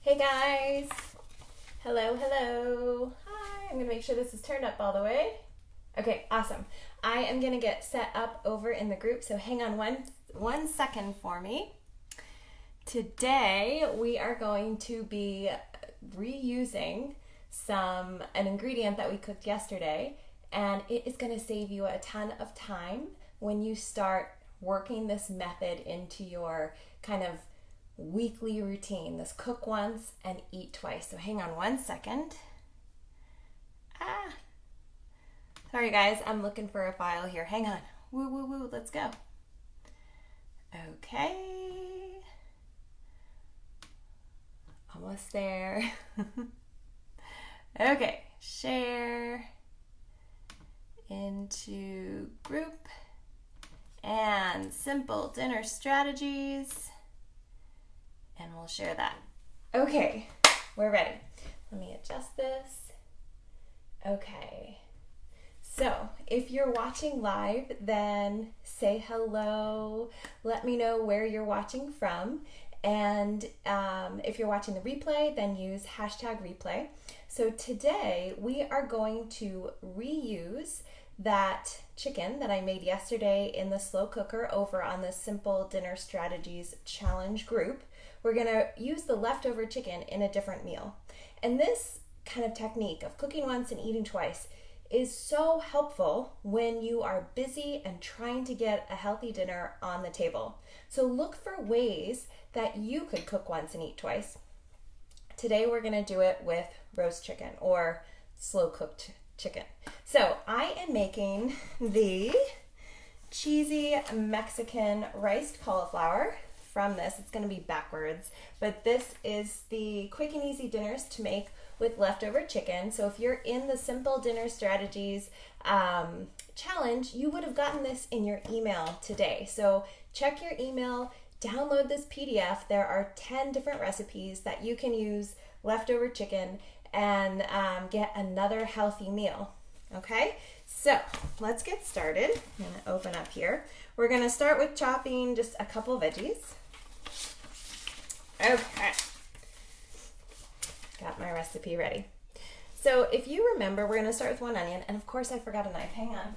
Hey guys! Hello, hello. Hi, I'm gonna make sure this is turned up all the way. Okay, awesome. I am gonna get set up over in the group, so hang on one second for me. Today we are going to be reusing an ingredient that we cooked yesterday, and it is gonna save you a ton of time when you start working this method into your kind of weekly routine. This cook once and eat twice. So hang on one second. Sorry guys, I'm looking for a file here. Hang on. Woo, woo, woo, let's go. Okay. Almost there. Okay, share into group and simple dinner strategies. And we'll share that. Okay, we're ready. Let me adjust this. Okay. So, if you're watching live, then say hello. Let me know where you're watching from. And if you're watching the replay, then use #replay. So today we are going to reuse that chicken that I made yesterday in the slow cooker over on the Simple Dinner Strategies Challenge group. We're going to use the leftover chicken in a different meal. And this kind of technique of cooking once and eating twice is so helpful when you are busy and trying to get a healthy dinner on the table. So look for ways that you could cook once and eat twice. Today we're going to do it with roast chicken or slow cooked chicken. So I am making the cheesy Mexican riced cauliflower. From this, it's going to be backwards, but this is the quick and easy dinners to make with leftover chicken. So if you're in the Simple Dinner Strategies challenge, you would have gotten this in your email today. So check your email, download this PDF. There are 10 different recipes that you can use leftover chicken and get another healthy meal. Okay, so let's get started. I'm going to open up here. We're going to start with chopping just a couple veggies. Okay, got my recipe ready. So if you remember, we're going to start with one onion, and of course I forgot a knife. Hang on.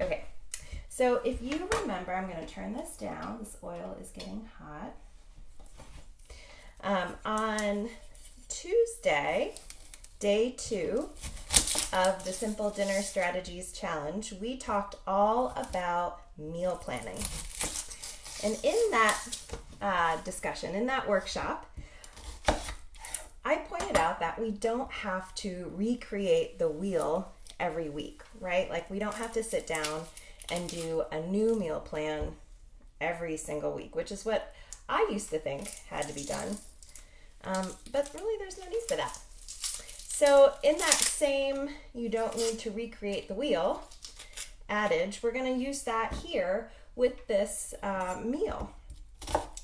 Okay, so if you remember, I'm going to turn this down. This oil is getting hot. On Tuesday, day 2 of the Simple Dinner Strategies Challenge, we talked all about meal planning. And in that discussion, in that workshop, I pointed out that we don't have to recreate the wheel every week, right? Like we don't have to sit down and do a new meal plan every single week, which is what I used to think had to be done. But really there's no need for that. So in that same you don't need to recreate the wheel adage, we're going to use that here with this meal.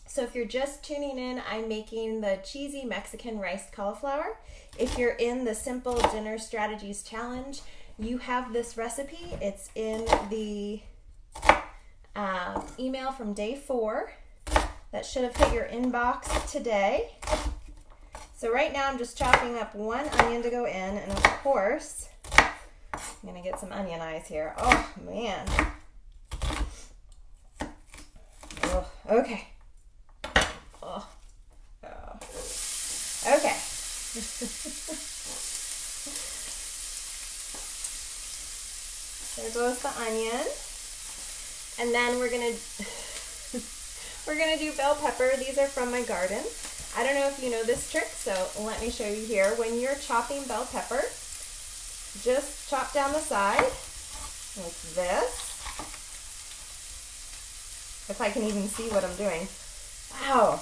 So if you're just tuning in, I'm making the cheesy Mexican riced cauliflower. If you're in the Simple Dinner Strategies Challenge, you have this recipe. It's in the email from day 4 that should have hit your inbox today. So right now I'm just chopping up one onion to go in, and of course, I'm gonna get some onion eyes here. Oh man. Oh, okay. Oh. Oh. Okay. There goes the onion. And then we're gonna do bell pepper. These are from my garden. I don't know if you know this trick, so let me show you here. When you're chopping bell pepper, just chop down the side like this. If I can even see what I'm doing. Wow.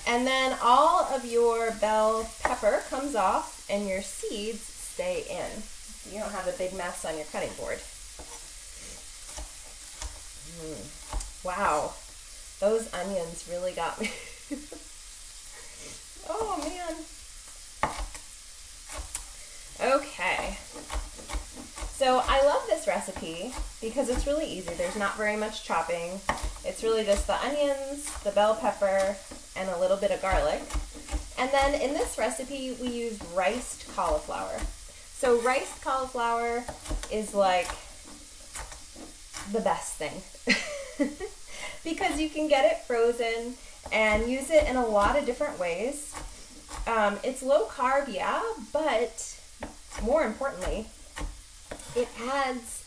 And then all of your bell pepper comes off and your seeds stay in. So you don't have a big mess on your cutting board. Wow. Those onions really got me. Oh man. Okay. So I love this recipe because it's really easy. There's not very much chopping. It's really just the onions, the bell pepper, and a little bit of garlic. And then in this recipe, we used riced cauliflower. So riced cauliflower is like the best thing because you can get it frozen and use it in a lot of different ways. It's low carb, yeah, but more importantly, it adds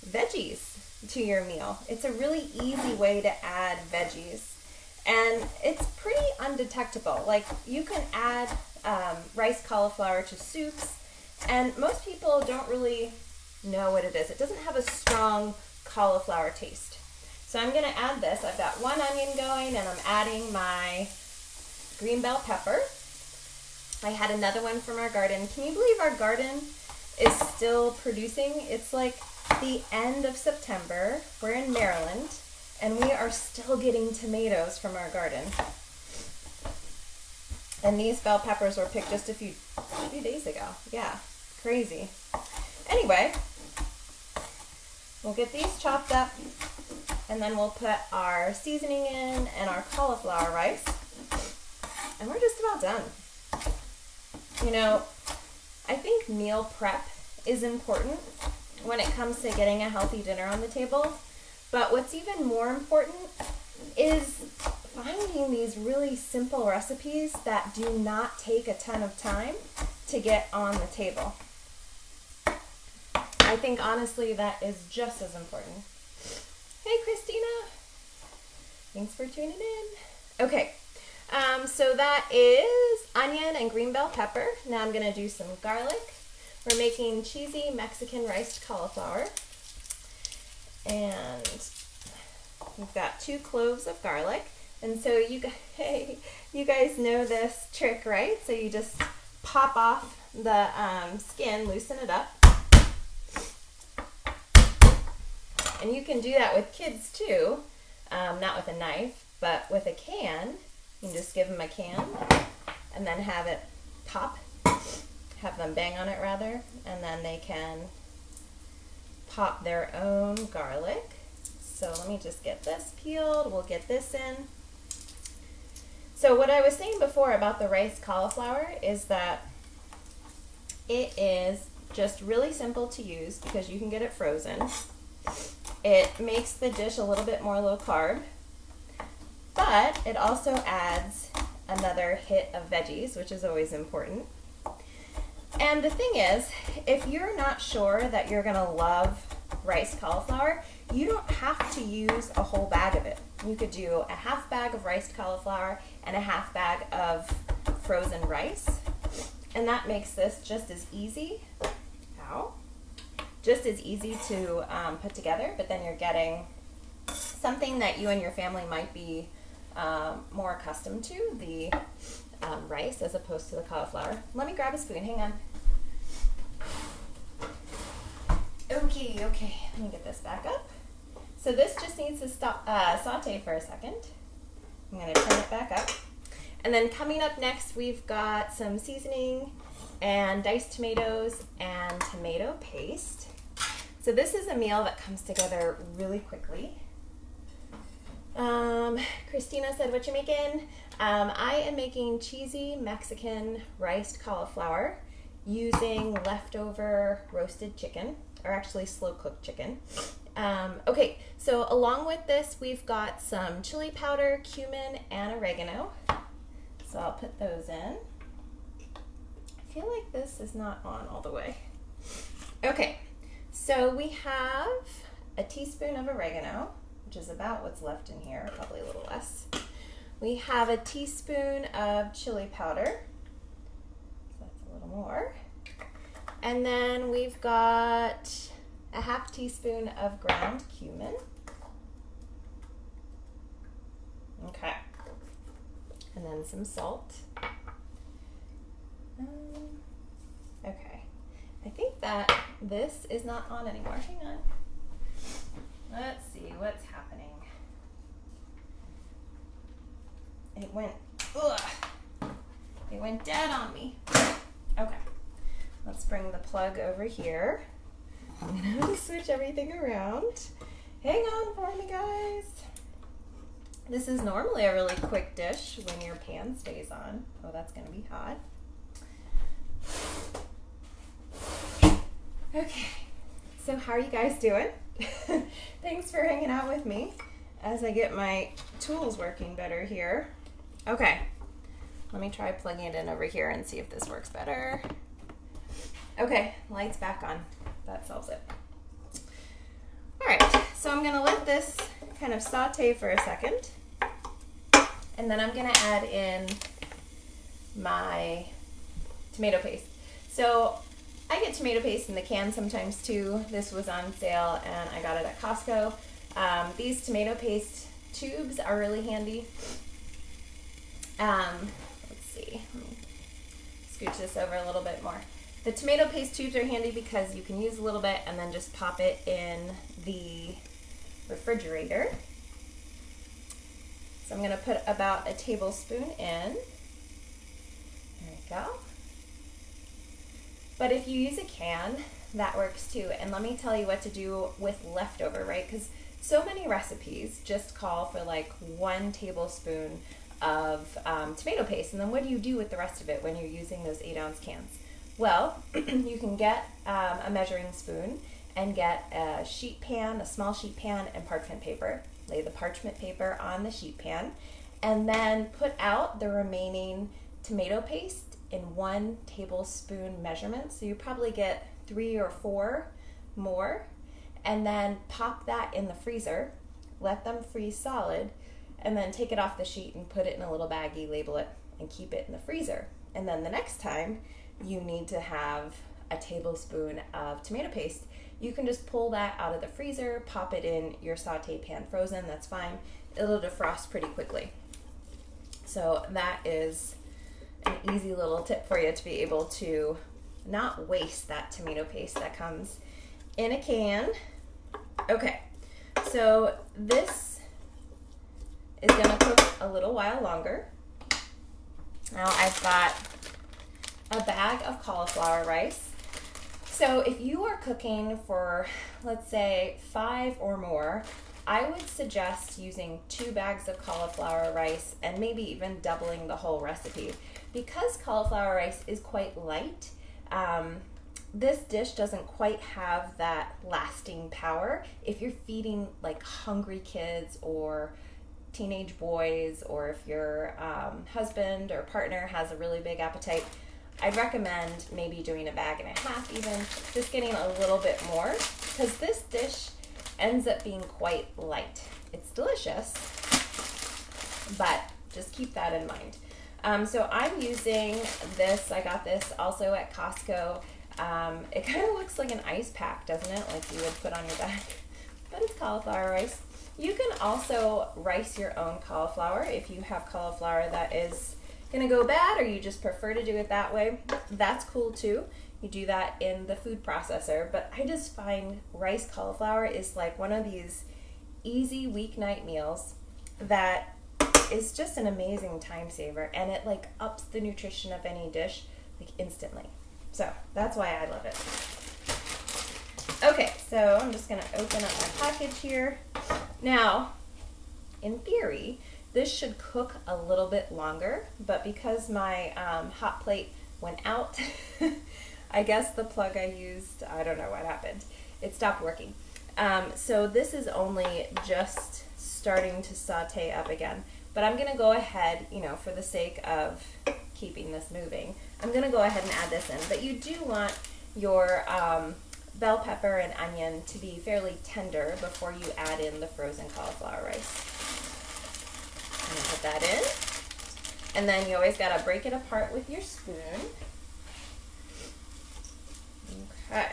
veggies to your meal. It's a really easy way to add veggies, and it's pretty undetectable. Like, you can add riced cauliflower to soups, and most people don't really know what it is. It doesn't have a strong cauliflower taste. So I'm going to add this. I've got one onion going, and I'm adding my green bell pepper. I had another one from our garden. Can you believe our garden is still producing? It's like the end of September. We're in Maryland, and we are still getting tomatoes from our garden. And these bell peppers were picked just a few days ago. Yeah, crazy. Anyway, we'll get these chopped up, and then we'll put our seasoning in and our cauliflower rice, and we're just about done. You know, I think meal prep is important when it comes to getting a healthy dinner on the table, but what's even more important is finding these really simple recipes that do not take a ton of time to get on the table. I think honestly that is just as important. Hey Christina, thanks for tuning in. Okay, so that is onion and green bell pepper. Now I'm gonna do some garlic. We're making cheesy Mexican riced cauliflower. And we've got 2 cloves of garlic. And so you guys know this trick, right? So you just pop off the skin, loosen it up. And you can do that with kids too, not with a knife, but with a can. You can just give them a can and then have it pop, have them bang on it rather, and then they can pop their own garlic. So let me just get this peeled. We'll get this in. So what I was saying before about the riced cauliflower is that it is just really simple to use because you can get it frozen. It makes the dish a little bit more low carb, but it also adds another hit of veggies, which is always important. And the thing is, if you're not sure that you're gonna love riced cauliflower, you don't have to use a whole bag of it. You could do a half bag of riced cauliflower and a half bag of frozen rice, and that makes this just as easy. Just as easy to put together, but then you're getting something that you and your family might be more accustomed to, the rice as opposed to the cauliflower. Let me grab a spoon, hang on. Okay, let me get this back up. So this just needs to stop, saute for a second. I'm gonna turn it back up. And then coming up next, we've got some seasoning and diced tomatoes and tomato paste. So this is a meal that comes together really quickly. Christina said, what you making? I am making cheesy Mexican riced cauliflower using leftover roasted chicken, or actually slow cooked chicken. Okay, so along with this, we've got some chili powder, cumin, and oregano. So I'll put those in. I feel like this is not on all the way. Okay, so we have a teaspoon of oregano, which is about what's left in here, probably a little less. We have a teaspoon of chili powder, so that's a little more. And then we've got a half teaspoon of ground cumin. Okay. And then some salt. Okay. I think that this is not on anymore. Hang on. Let's see what's happening. It went dead on me. Okay. Let's bring the plug over here. I'm gonna have to switch everything around. Hang on for me, guys. This is normally a really quick dish when your pan stays on. Oh, that's gonna be hot. Okay, so how are you guys doing? Thanks for hanging out with me as I get my tools working better here. Okay, let me try plugging it in over here and see if this works better. Okay, lights back on. That solves it. All right, so I'm gonna let this kind of saute for a second, and then I'm gonna add in my tomato paste. So I get tomato paste in the can sometimes too. This was on sale and I got it at Costco. These tomato paste tubes are really handy. Let's see, let me scooch this over a little bit more. The tomato paste tubes are handy because you can use a little bit and then just pop it in the refrigerator. So I'm gonna put about a tablespoon in. There we go. But if you use a can, that works too. And let me tell you what to do with leftover, right? Because so many recipes just call for like 1 tablespoon of tomato paste. And then what do you do with the rest of it when you're using those 8-ounce cans? Well, you can get a measuring spoon and get a sheet pan, a small sheet pan, and parchment paper. Lay the parchment paper on the sheet pan, and then put out the remaining tomato paste in 1 tablespoon measurement. So you probably get 3 or 4 more, and then pop that in the freezer, let them freeze solid, and then take it off the sheet and put it in a little baggie, label it, and keep it in the freezer. And then the next time you need to have a tablespoon of tomato paste, you can just pull that out of the freezer, pop it in your saute pan frozen, that's fine. It'll defrost pretty quickly. So that is an easy little tip for you to be able to not waste that tomato paste that comes in a can. Okay, so this is gonna cook a little while longer. Now I've got a bag of cauliflower rice. So if you are cooking for, let's say, 5 or more, I would suggest using 2 bags of cauliflower rice and maybe even doubling the whole recipe. Because cauliflower rice is quite light, this dish doesn't quite have that lasting power. If you're feeding like hungry kids or teenage boys, or if your husband or partner has a really big appetite, I'd recommend maybe doing a bag and a half even, just getting a little bit more, because this dish ends up being quite light. It's delicious, but just keep that in mind. So I'm using this, I got this also at Costco. It kind of looks like an ice pack, doesn't it? Like you would put on your bag, but it's cauliflower rice. You can also rice your own cauliflower if you have cauliflower that is gonna go bad or you just prefer to do it that way. That's cool too. You do that in the food processor, but I just find rice cauliflower is like one of these easy weeknight meals that is just an amazing time saver, and it like ups the nutrition of any dish like instantly. So that's why I love it. Okay, so I'm just gonna open up my package here. Now, in theory, this should cook a little bit longer, but because my hot plate went out, I guess the plug I used, I don't know what happened. It stopped working. So this is only just starting to saute up again. But I'm gonna go ahead, you know, for the sake of keeping this moving, I'm gonna go ahead and add this in. But you do want your bell pepper and onion to be fairly tender before you add in the frozen cauliflower rice. I'm gonna put that in. And then you always gotta break it apart with your spoon. Okay.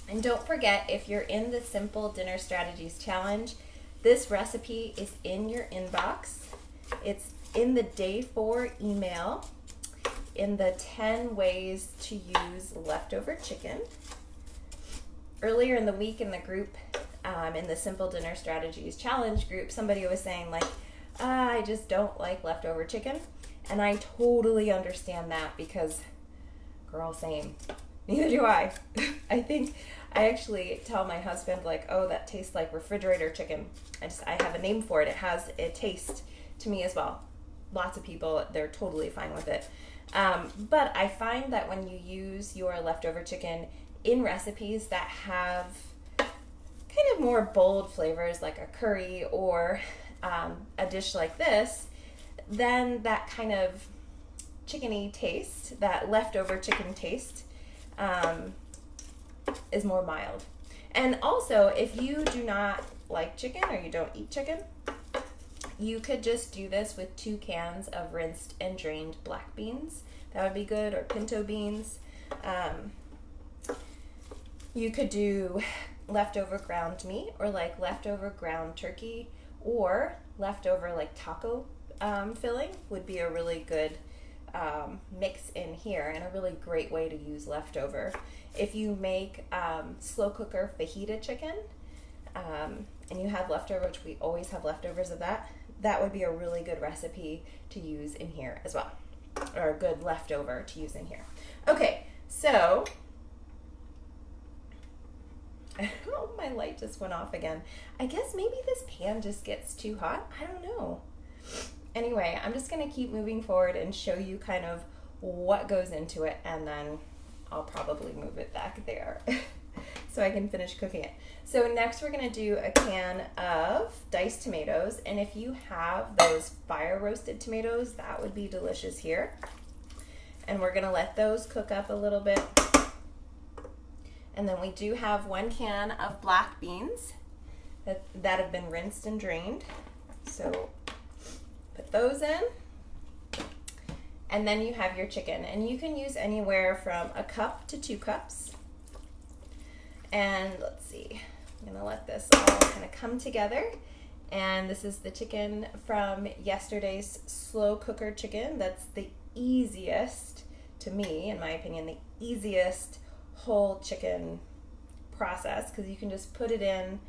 And don't forget, if you're in the Simple Dinner Strategies Challenge, this recipe is in your inbox. It's in the day 4 email in the 10 ways to use leftover chicken. Earlier in the week in the group, in the Simple Dinner Strategies Challenge group, somebody was saying like, I just don't like leftover chicken. And I totally understand that because, girl, same. Neither do I. I think I actually tell my husband, like, oh, that tastes like refrigerator chicken. I have a name for it. It has a taste to me as well. Lots of people, they're totally fine with it. But I find that when you use your leftover chicken in recipes that have kind of more bold flavors, like a curry or a dish like this, then that kind of chickeny taste, that leftover chicken taste, is more mild. And also, if you do not like chicken or you don't eat chicken, you could just do this with 2 cans of rinsed and drained black beans. That would be good, or pinto beans. You could do leftover ground meat, or like leftover ground turkey, or leftover like taco filling would be a really good mix in here, and a really great way to use leftover. If you make slow cooker fajita chicken and you have leftover, which we always have leftovers of that would be a really good recipe to use in here as well, or a good leftover to use in here. Okay, so oh, my light just went off again. I guess maybe this pan just gets too hot. I don't know. Anyway, I'm just going to keep moving forward and show you kind of what goes into it, and then I'll probably move it back there so I can finish cooking it. So next we're going to do a can of diced tomatoes, and if you have those fire roasted tomatoes, that would be delicious here. And we're going to let those cook up a little bit. And then we do have 1 can of black beans that have been rinsed and drained. So put those in. And then you have your chicken. And you can use anywhere from a cup to 2 cups. And let's see, I'm gonna let this all kind of come together. And this is the chicken from yesterday's slow cooker chicken. That's the easiest, to me, in my opinion, the easiest whole chicken process, because you can just put it in,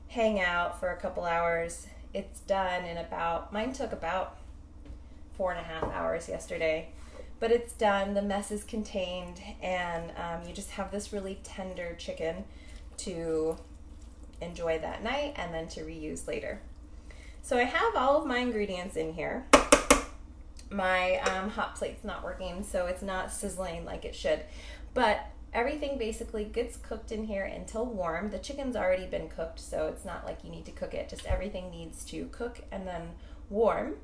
hang out for a couple hours. It's done in mine took about 4.5 hours yesterday, but it's done. The mess is contained, and you just have this really tender chicken to enjoy that night and then to reuse later. So I have all of my ingredients in here. My hot plate's not working, so it's not sizzling like it should, but everything basically gets cooked in here until warm. The chicken's already been cooked, so it's not like you need to cook it. Just everything needs to cook and then warm.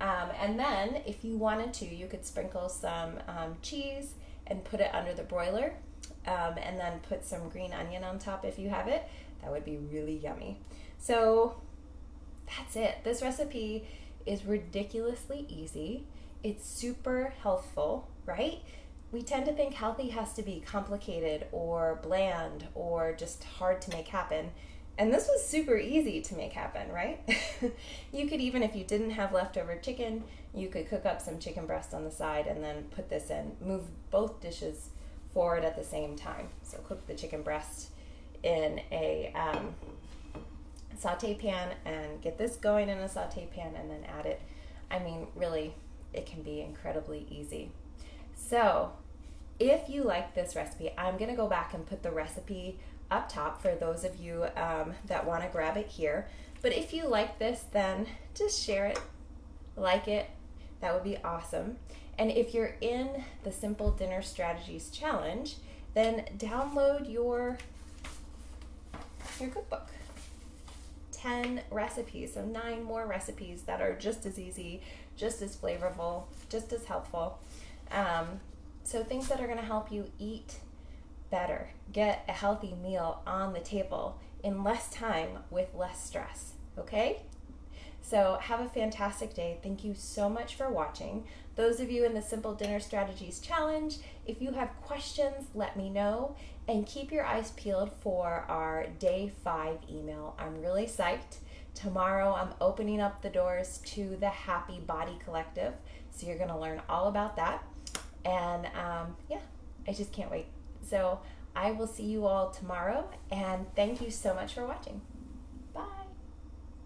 And then if you wanted to, you could sprinkle some cheese and put it under the broiler, and then put some green onion on top if you have it. That would be really yummy. So that's it. This recipe is ridiculously easy. It's super healthful, right? We tend to think healthy has to be complicated or bland or just hard to make happen. And this was super easy to make happen, right? You could, even if you didn't have leftover chicken, you could cook up some chicken breast on the side and then put this in. Move both dishes forward at the same time. So cook the chicken breast in a saute pan and get this going in a saute pan and then add it. I mean, really, it can be incredibly easy. So if you like this recipe, I'm going to go back and put the recipe up top for those of you that want to grab it here. But if you like this, then just share it, like it. That would be awesome. And if you're in the Simple Dinner Strategies Challenge, then download your cookbook. 10 recipes, so 9 more recipes that are just as easy, just as flavorful, just as helpful. So things that are going to help you eat better, get a healthy meal on the table in less time with less stress, okay? So have a fantastic day. Thank you so much for watching. Those of you in the Simple Dinner Strategies Challenge, if you have questions, let me know, and keep your eyes peeled for our Day 5 email. I'm really psyched. Tomorrow I'm opening up the doors to the Happy Body Collective, so you're going to learn all about that. And yeah, I just can't wait. So I will see you all tomorrow, and thank you so much for watching.